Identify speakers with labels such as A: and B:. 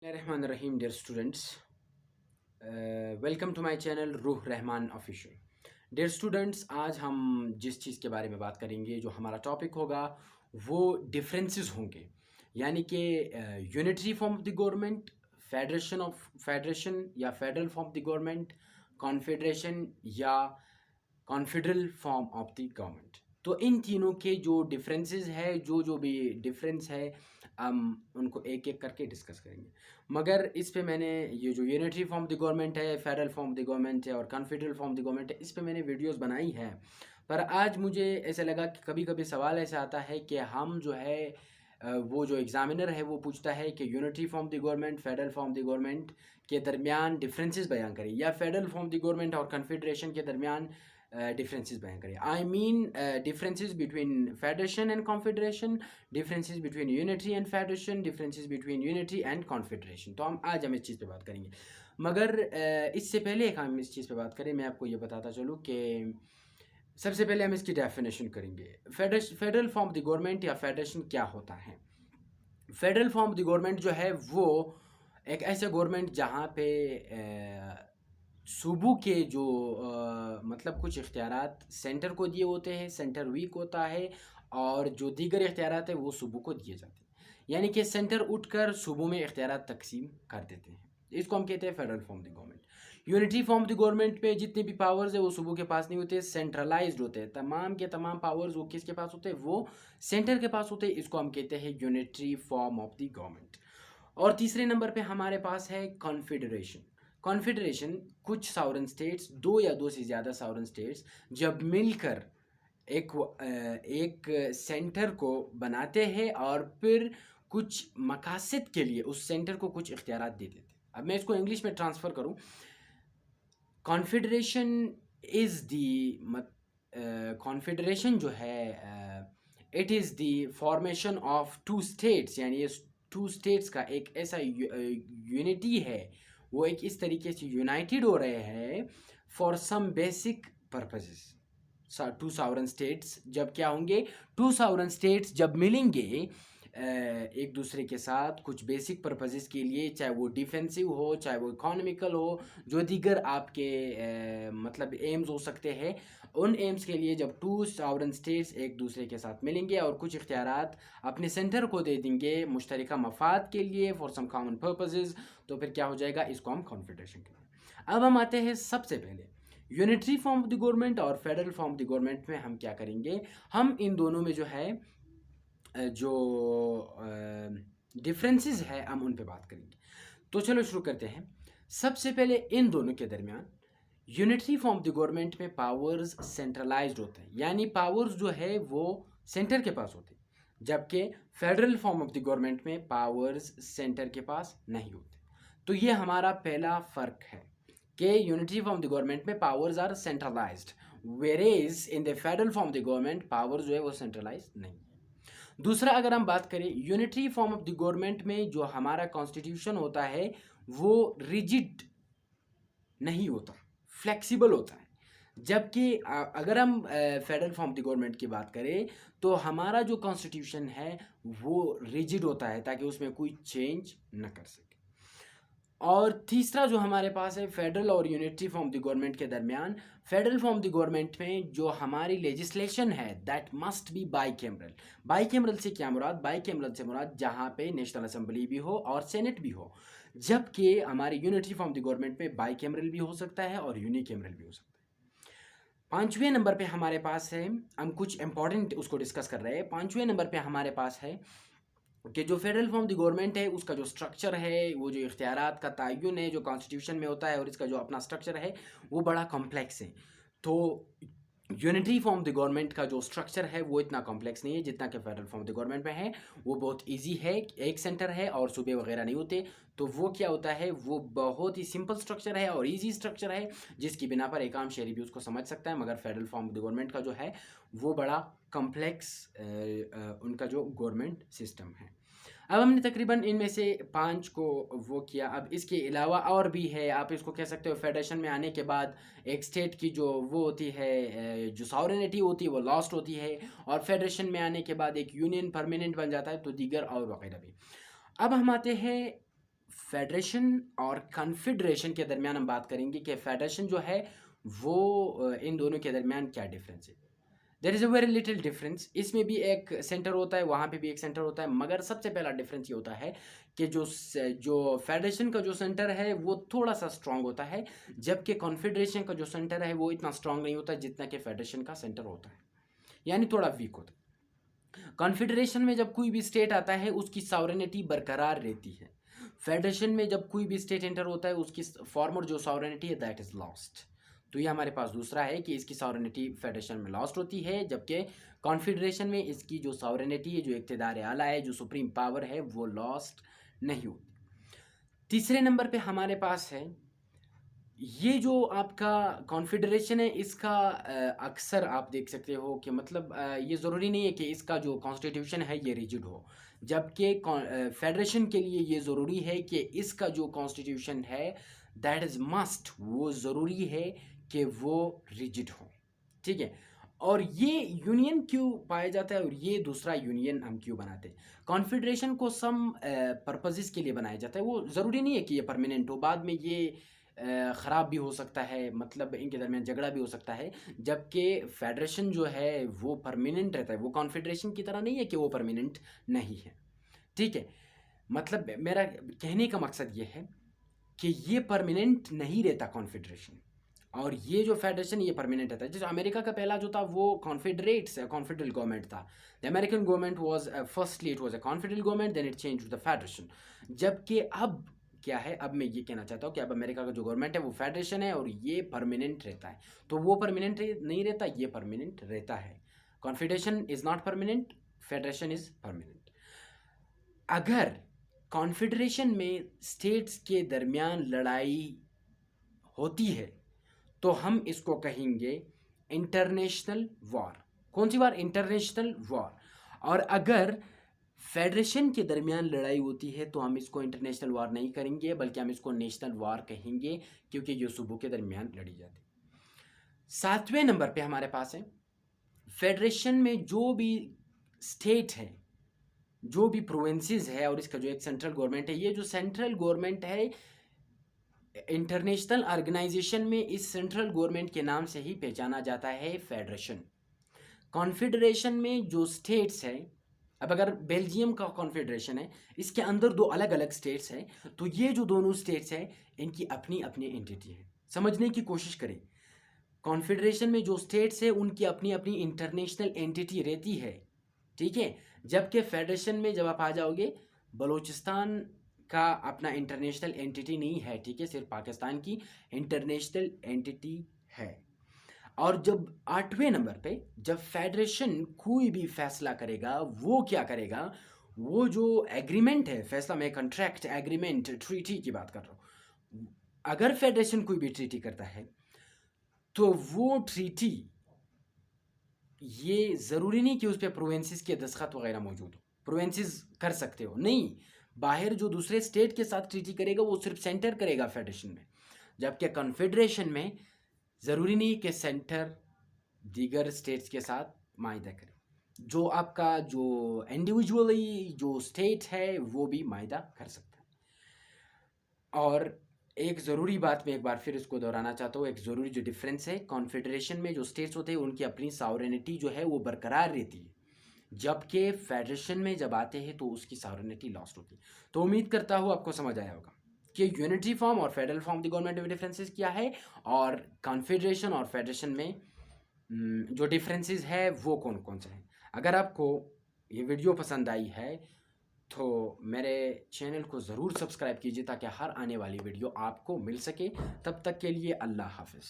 A: Rahman Rahim dear students, welcome to my channel Ruh Rahman official. Dear students, आज हम जिस चीज़ के बारे में बात करेंगे, जो हमारा टॉपिक होगा वो डिफरेंसेस होंगे। यानी कि unitary form of the government, federation या federal form of the government, confederation या confederal form of the government. तो इन तीनों के जो डिफरेंसेस है, जो भी डिफरेंस है, हम उनको एक एक करके डिस्कस करेंगे। मगर इस पे मैंने ये जो unitary form of the government है, federal form of the government है और confederal form of the government है, इस पे मैंने वीडियोस बनाई है। पर आज मुझे ऐसा लगा कि कभी कभी सवाल ऐसा आता है कि हम जो है वो जो एग्जामिनर है वो पूछता है कि unitary form of the government, federal form of the government के दरमियान डिफरेंसेस बयान करें, या federal form of the government और कॉन्फेडरेशन के दरमियान differences बयान करें। I mean differences between federation and confederation, differences between unity and federation, differences between unity and confederation। तो हम इस चीज़ पे बात करेंगे। मगर इससे पहले एक हम इस चीज़ पे बात करें, मैं आपको ये बताता चलूँ कि सबसे पहले हम इसकी डेफिनेशन करेंगे। Federal form of the government या फेडरेशन क्या होता है। Federal form of the government जो है वो एक ऐसा गवर्नमेंट जहाँ पे सूबों के जो मतलब कुछ इख्तियारात सेंटर को दिए होते हैं, सेंटर वीक होता है, और जो दीगर इख्तियारात है वो सूबों को दिए जाते हैं। यानी कि सेंटर उठकर सूबों में इख्तियारात तकसीम कर देते हैं। इसको हम कहते हैं federal form of the government. Unitary form of the government पे जितने भी पावर्स है वो सूबों के पास नहीं होते, सेंट्रलाइज्ड होते हैं। तमाम के तमाम पावर्स वो किसके पास होते हैं? वो सेंटर के पास होते हैं। इसको हम कहते हैं unitary form of the government. और तीसरे नंबर पे हमारे पास है कॉन्फेडरेशन। कॉन्फेडरेशन कुछ सॉवरेन स्टेट्स, दो या दो से ज़्यादा सॉवरेन स्टेट्स जब मिलकर एक सेंटर को बनाते हैं और फिर कुछ मकासद के लिए उस सेंटर को कुछ इख्तियारात दे देते हैं। अब मैं इसको इंग्लिश में ट्रांसफ़र करूं। कॉन्फेडरेशन इज़ दी कॉन्फेडरेशन जो है it is the formation of two states. यानी ये टू स्टेट्स का एक ऐसा यूनिटी है, वो एक इस तरीके से यूनाइटेड हो रहे हैं for some basic purposes. Two sovereign states जब क्या होंगे, टू सॉवरेन स्टेट्स जब मिलेंगे एक दूसरे के साथ कुछ बेसिक पर्पसेस के लिए, चाहे वो डिफेंसिव हो, चाहे वो इकोनॉमिकल हो, जो दीगर आपके मतलब एम्स हो सकते हैं, उन एम्स के लिए जब टू सॉवरेन स्टेट्स एक दूसरे के साथ मिलेंगे और कुछ इख्तियारात अपने सेंटर को दे देंगे मुश्तरका मफाद के लिए, फॉर सम कॉमन पर्पसेस, तो फिर क्या हो जाएगा? इसको हम कॉन्फेडरेशन कहते हैं। अब हम आते हैं सबसे पहले unitary form of the government और federal form of the government में हम क्या करेंगे। हम इन दोनों में जो है जो डिफरेंसेस है हम उन पे बात करेंगे। तो चलो शुरू करते हैं। सबसे पहले इन दोनों के दरमियान unitary form of the government में पावर्स सेंट्रलाइज्ड होते हैं, यानी पावर्स जो है वो सेंटर के पास होते हैं, जबकि federal form of the government में पावर्स सेंटर के पास नहीं होते। तो ये हमारा पहला फ़र्क है कि unitary form of the government में powers are centralised, whereas in the federal form of the government powers जो है वो सेंट्रलाइज्ड नहीं। दूसरा, अगर हम बात करें unitary form of the government में, जो हमारा कॉन्स्टिट्यूशन होता है वो रिजिड नहीं होता, फ्लेक्सिबल होता है। जबकि अगर हम federal form of the government की बात करें तो हमारा जो कॉन्स्टिट्यूशन है वो रिजिड होता है, ताकि उसमें कोई चेंज न कर सके। और तीसरा जो हमारे पास है फेडरल और unitary form of the government के दरमियान, federal form of the government में जो हमारी लेजिस्लेशन है that must be bicameral. Bicameral से क्या मुराद? बाईकैमरल से मुराद जहाँ पे नेशनल असेंबली भी हो और सेनेट भी हो, जबकि हमारी unitary form of the government में बाईकैमरल भी हो सकता है और यूनिकैमरल भी हो सकता है। पाँचवें नंबर पे हमारे पास है, हम कुछ इंपॉर्टेंट उसको डिस्कस कर रहे हैं। पाँचवें नंबर पे हमारे पास है कि जो federal form of the government है उसका जो स्ट्रक्चर है, वो जो इख्तियारात का तयन है जो कॉन्स्टिट्यूशन में होता है, और इसका जो अपना स्ट्रक्चर है वो बड़ा कॉम्प्लेक्स है। तो unitary form of the government का जो स्ट्रक्चर है वो इतना कॉम्प्लेक्स नहीं है जितना कि federal form of the government में है। वो बहुत इजी है, एक सेंटर है और सूबे वगैरह नहीं होते। तो वो क्या होता है, वो बहुत ही सिंपल स्ट्रक्चर है और इजी स्ट्रक्चर है, जिसकी बिना पर एक आम शहरी भी उसको समझ सकता है। मगर federal form of the government का जो है वो बड़ा कॉम्प्लेक्स उनका जो गवर्नमेंट सिस्टम है। अब हमने तकरीबन इनमें से 5 को वो किया। अब इसके अलावा और भी है, आप इसको कह सकते हो फेडरेशन में आने के बाद एक स्टेट की जो वो होती है, जो सॉवरेनिटी होती है वो लॉस्ट होती है, और फेडरेशन में आने के बाद एक यूनियन परमानेंट बन जाता है, तो दीगर और वगैरह भी। अब हम आते हैं फेडरेशन और कॉन्फेडरेशन के दरमियान हम बात करेंगे कि फेडरेशन जो है वो इन दोनों के दरमियान क्या डिफरेंस है। There is a very little difference. इसमें भी एक सेंटर होता है, वहाँ पे भी एक सेंटर होता है, मगर सबसे पहला डिफरेंस ये होता है कि जो फेडरेशन का जो सेंटर है वो थोड़ा सा स्ट्रांग होता है, जबकि कॉन्फेडरेशन का जो सेंटर है वो इतना स्ट्रांग नहीं होता जितना कि फेडरेशन का सेंटर होता है, यानी थोड़ा वीक होता है। कॉन्फेडरेशन में जब कोई भी स्टेट आता है उसकी सॉवरेनिटी बरकरार रहती है। फेडरेशन में जब कोई भी स्टेट एंटर होता है उसकी फॉर्मर जो सॉवरेनिटी है दैट इज लॉस्ट। तो ये हमारे पास दूसरा है कि इसकी सॉवरेनिटी फेडरेशन में लॉस्ट होती है, जबकि कॉन्फेडरेशन में इसकी जो सॉवरेनिटी है, जो इक़्तिदार आला है, जो सुप्रीम पावर है, वो लॉस्ट नहीं होती। तीसरे नंबर पे हमारे पास है ये जो आपका कॉन्फेडरेशन है, इसका अक्सर आप देख सकते हो कि मतलब ये ज़रूरी नहीं है कि इसका जो कॉन्स्टिट्यूशन है ये रिजिड हो, जबकि फेडरेशन के लिए ये ज़रूरी है कि इसका जो कॉन्स्टिट्यूशन है दैट इज़ मस्ट, वो ज़रूरी है कि वो रिजिड हो। ठीक है, और ये यूनियन क्यों पाया जाता है और ये दूसरा यूनियन हम क्यों बनाते हैं। कॉन्फेडरेशन को सम पर्पसेस के लिए बनाया जाता है, वो ज़रूरी नहीं है कि ये परमानेंट हो, बाद में ये ख़राब भी हो सकता है, मतलब इनके दरमियान झगड़ा भी हो सकता है, जबकि फेडरेशन जो है वो परमानेंट रहता है। वो कॉन्फेडरेशन की तरह नहीं है कि वो परमानेंट नहीं है। ठीक है, मतलब मेरा कहने का मकसद ये है कि ये परमानेंट नहीं रहता कॉन्फेडरेशन, और ये जो फेडरेशन ये परमानेंट रहता है। जैसे अमेरिका का पहला जो था वो कॉन्फेडरल गवर्नमेंट था। The American government was firstly it was a confederal government, then it change to the federation. जबकि अब क्या है, अब मैं ये कहना चाहता हूँ कि अब अमेरिका का जो गवर्नमेंट है वो फेडरेशन है और ये परमानेंट रहता है। तो वो परमानेंट नहीं रहता, ये परमानेंट रहता है। Confederation is not permanent, federation is permanent. अगर कॉन्फेडरेशन में स्टेट्स के दरमियान लड़ाई होती है तो हम इसको कहेंगे इंटरनेशनल वॉर। कौन सी वार? International war. और अगर फेडरेशन के दरमियान लड़ाई होती है तो हम इसको इंटरनेशनल वॉर नहीं करेंगे, बल्कि हम इसको नेशनल वॉर कहेंगे, क्योंकि ये सूबों के दरमियान लड़ी जाती है। 7वें नंबर पे हमारे पास है फेडरेशन में जो भी स्टेट है, जो भी प्रोविंसेस है, और इसका जो एक सेंट्रल गवर्नमेंट है, ये जो सेंट्रल गवर्नमेंट है इंटरनेशनल ऑर्गेनाइजेशन में इस सेंट्रल गवर्नमेंट के नाम से ही पहचाना जाता है, फेडरेशन। कॉन्फेडरेशन में जो स्टेट्स है, अब अगर बेल्जियम का कॉन्फेडरेशन है, इसके अंदर दो अलग अलग स्टेट्स हैं, तो ये जो दोनों स्टेट्स हैं इनकी अपनी अपनी एंटिटी है। समझने की कोशिश करें, कॉन्फेडरेशन में जो स्टेट्स है उनकी अपनी अपनी इंटरनेशनल एंटिटी रहती है, ठीक है, जबकि फेडरेशन में जब आप आ जाओगे, बलूचिस्तान का अपना इंटरनेशनल एंटिटी नहीं है, ठीक है, सिर्फ पाकिस्तान की इंटरनेशनल एंटिटी है। और जब 8वें नंबर पे जब फेडरेशन कोई भी फैसला करेगा, वो क्या करेगा, वो जो एग्रीमेंट है, फैसला में कॉन्ट्रैक्ट, एग्रीमेंट, ट्रीटी की बात कर रहा हूँ, अगर फेडरेशन कोई भी ट्रीटी करता है तो वो ट्रीटी, ये ज़रूरी नहीं कि उस पर प्रोविंसेस के दस्तखत वगैरह मौजूद हो। प्रोविंसेस कर सकते हो, नहीं, बाहर जो दूसरे स्टेट के साथ ट्रीटी करेगा वो सिर्फ सेंटर करेगा फेडरेशन में, जबकि कॉन्फेडरेशन में ज़रूरी नहीं कि सेंटर दीगर स्टेट्स के साथ माहिदा करे, जो आपका जो इंडिविजुअली जो स्टेट है वो भी माहिदा कर सकता है। और एक ज़रूरी बात मैं एक बार फिर इसको दोहराना चाहता हूँ, एक ज़रूरी जो डिफरेंस है, कॉन्फेडरेशन में जो स्टेट्स होते हैं उनकी अपनी सॉवरेनिटी जो है वो बरकरार रहती है, जबकि फेडरेशन में जब आते हैं तो उसकी सॉवरेनिटी लॉस्ट होती है। तो उम्मीद करता हूँ आपको समझ आया होगा कि यूनिटरी फॉर्म और फेडरल फॉर्म द गवर्नमेंट में डिफरेंसेस क्या है, और कॉन्फेडरेशन और फेडरेशन में जो डिफरेंसेस है वो कौन कौन से हैं। अगर आपको ये वीडियो पसंद आई है तो मेरे चैनल को ज़रूर सब्सक्राइब कीजिए ताकि हर आने वाली वीडियो आपको मिल सके। तब तक के लिए अल्लाह हाफ़िज़।